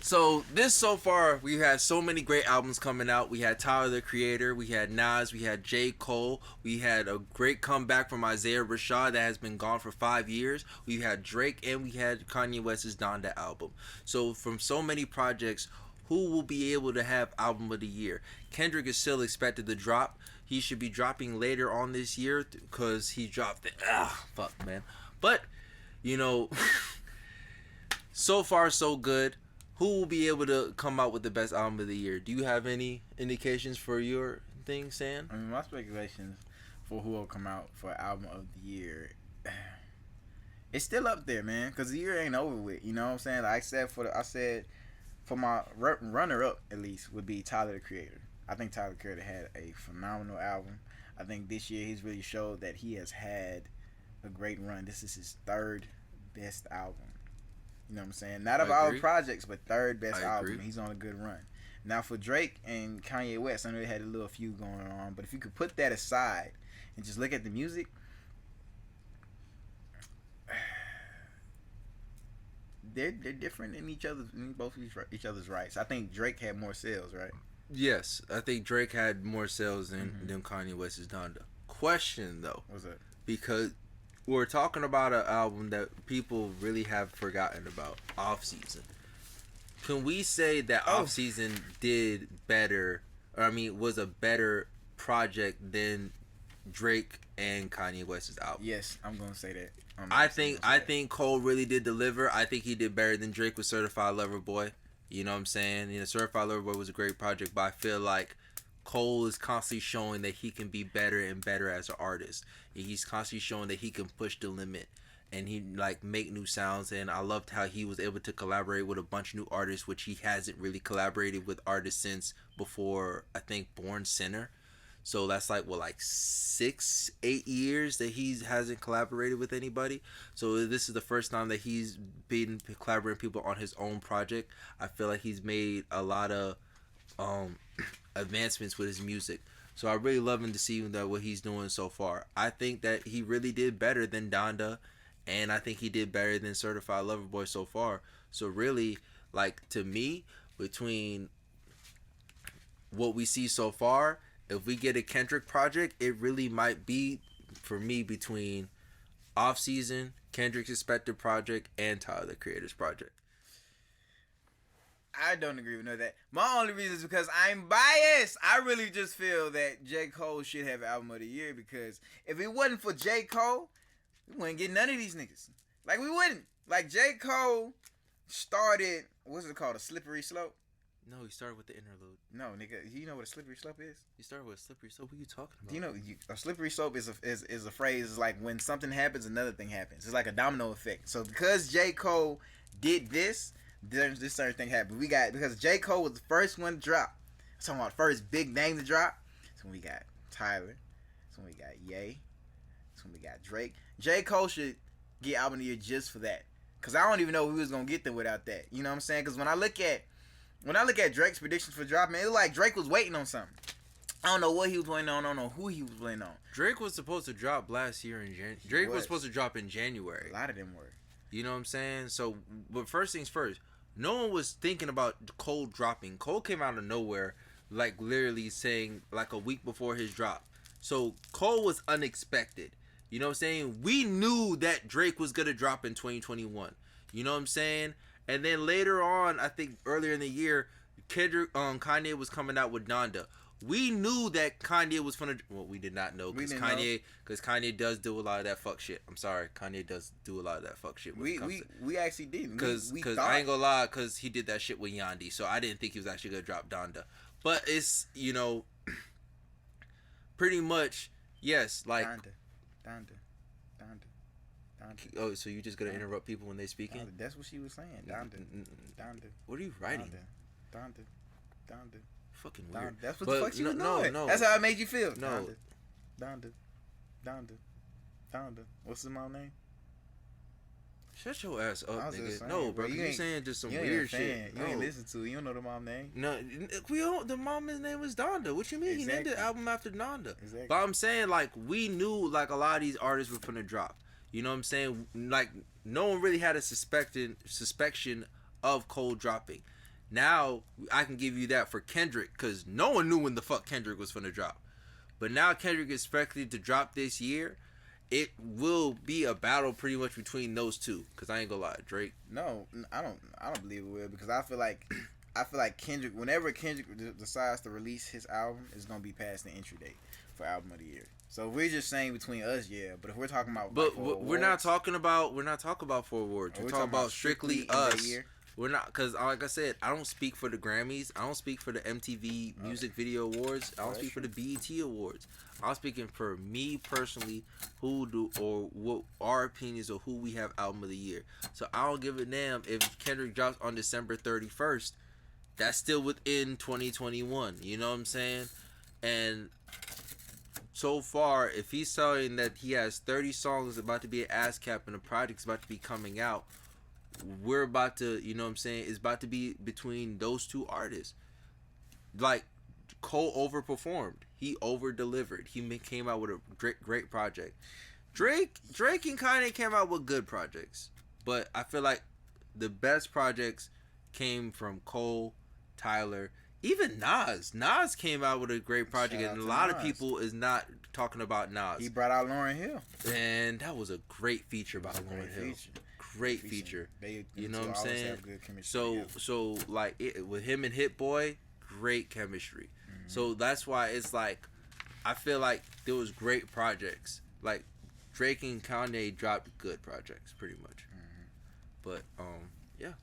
So this so far, we had so many great albums coming out. We had Tyler the Creator, we had Nas, we had J. Cole, we had a great comeback from Isaiah Rashad that has been gone for 5 years. We had Drake, and we had Kanye West's Donda album. So from so many projects, who will be able to have album of the year? Kendrick is still expected to drop. He should be dropping later on this year because he dropped it. Fuck, man. But, you know, so far so good. Who will be able to come out with the best album of the year? Do you have any indications for your thing, Sam? I mean, my speculations for who will come out for album of the year, it's still up there, man. Cause the year ain't over with. You know what I'm saying? Like I said for my runner up at least would be Tyler the Creator. I think Tyler the Creator had a phenomenal album. I think this year he's really showed that he has had a great run. This is his third best album. You know what I'm saying? Not of all projects, but third best album. He's on a good run. Now for Drake and Kanye West, I know they had a little few going on, but if you could put that aside and just look at the music, they're different in both each other's rights. I think Drake had more sales, right? Yes, I think Drake had more sales than Kanye West's Donda. Question though, what's that? Because we're talking about an album that people really have forgotten about, Off Season. Can we say that Off Season did better, or I mean, was a better project than Drake and Kanye West's album? Yes, I'm gonna say that. I think Cole really did deliver. I think he did better than Drake with Certified Lover Boy. You know what I'm saying? You know, Certified Lover Boy was a great project, but I feel like Cole is constantly showing that he can be better and better as an artist. He's constantly showing that he can push the limit and he like make new sounds. And I loved how he was able to collaborate with a bunch of new artists, which he hasn't really collaborated with artists since before, I think, Born Sinner. So that's like 6-8 years that he hasn't collaborated with anybody. So this is the first time that he's been collaborating with people on his own project. I feel like he's made a lot of advancements with his music. So I really love him to see that what he's doing so far. I think that he really did better than Donda, and I think he did better than Certified Lover Boy so far. So really, like, to me, between what we see so far, if we get a Kendrick project, it really might be, for me, between Off Season, Kendrick's expected project, and Tyler the Creator's project. I don't agree with none of that. My only reason is because I'm biased. I really just feel that J. Cole should have album of the year, because if it wasn't for J. Cole, we wouldn't get none of these niggas. Like, we wouldn't. Like, J. Cole started, what's it called, a slippery slope? No, he started with the interlude. No, nigga, you know what a slippery slope is? He started with a slippery slope? What are you talking about? Do you know, a slippery slope is a phrase, is like when something happens, another thing happens. It's like a domino effect. So because J. Cole did this certain thing happened. Because J. Cole was the first one to drop. I'm talking about the first big name to drop. So we got Tyler. So we got Ye. So we got Drake. J. Cole should get album of the year just for that. Because I don't even know who was going to get there without that. You know what I'm saying? Because when I look at Drake's predictions for dropping, it looked like Drake was waiting on something. I don't know what he was waiting on. I don't know who he was waiting on. Drake was supposed to drop last year in January. Drake was supposed to drop in January. A lot of them were. You know what I'm saying? So, but first things first, no one was thinking about Cole dropping. Cole came out of nowhere, like literally saying like a week before his drop. So Cole was unexpected. You know what I'm saying? We knew that Drake was going to drop in 2021. You know what I'm saying? And then later on, I think earlier in the year, Kanye was coming out with Donda. We knew that Kanye was gonna. Well, we did not know because Kanye does do a lot of that fuck shit. I'm sorry, Kanye does do a lot of that fuck shit. We actually didn't. Because I ain't gonna lie, because he did that shit with Yandi, so I didn't think he was actually gonna drop Donda. But it's, you know, pretty much yes, like Donda. Oh, so you just gonna interrupt people when they speaking? Donda. That's what she was saying. Donda. What are you writing? Donda. Fucking weird. That's what the fuck she was doing. No. That's how it made you feel. No. Donda. What's his mom's name? Shut your ass up, nigga. Saying, no, bro. You saying just some weird shit. You ain't listen to it. You don't know the mom's name. No, the mom's name was Donda. What you mean? Exactly. He named the album after Donda. Exactly. But I'm saying, like, we knew, like, a lot of these artists were finna drop. You know what I'm saying? Like, no one really had a suspicion of Cole dropping. Now I can give you that for Kendrick because no one knew when the fuck Kendrick was gonna drop. But now Kendrick is expected to drop this year. It will be a battle pretty much between those two. Cause I ain't gonna lie, Drake. No, I don't believe it will, because I feel like Kendrick, whenever Kendrick decides to release his album, it's gonna be past the entry date for album of the year. So if we're just saying between us, yeah. But if we're talking about, But like, we're not talking about for awards. We're talking about strictly us. We're not, because like I said, I don't speak for the Grammys. I don't speak for the MTV Music Video Awards. I don't speak for the BET Awards. I'm speaking for me personally, what our opinions of who we have album of the year. So I don't give a damn if Kendrick drops on December 31st. That's still within 2021. You know what I'm saying? And so far, if he's saying that he has 30 songs about to be an ass cap and the project's about to be coming out, we're about to, you know what I'm saying, it's about to be between those two artists. Like, Cole overperformed. He over-delivered. He came out with a great project. Drake and KAYNE came out with good projects. But I feel like the best projects came from Cole, Tyler, even Nas. Nas came out with a great project, and a lot of people is not talking about Nas. He brought out Lauryn Hill. And that was a great feature by Lauryn Hill. Great feature. You know what I'm saying? So like with him and Hit Boy, great chemistry. Mm-hmm. So that's why it's like I feel like there was great projects. Like Drake and Kanye dropped good projects pretty much. Mm-hmm. But yeah.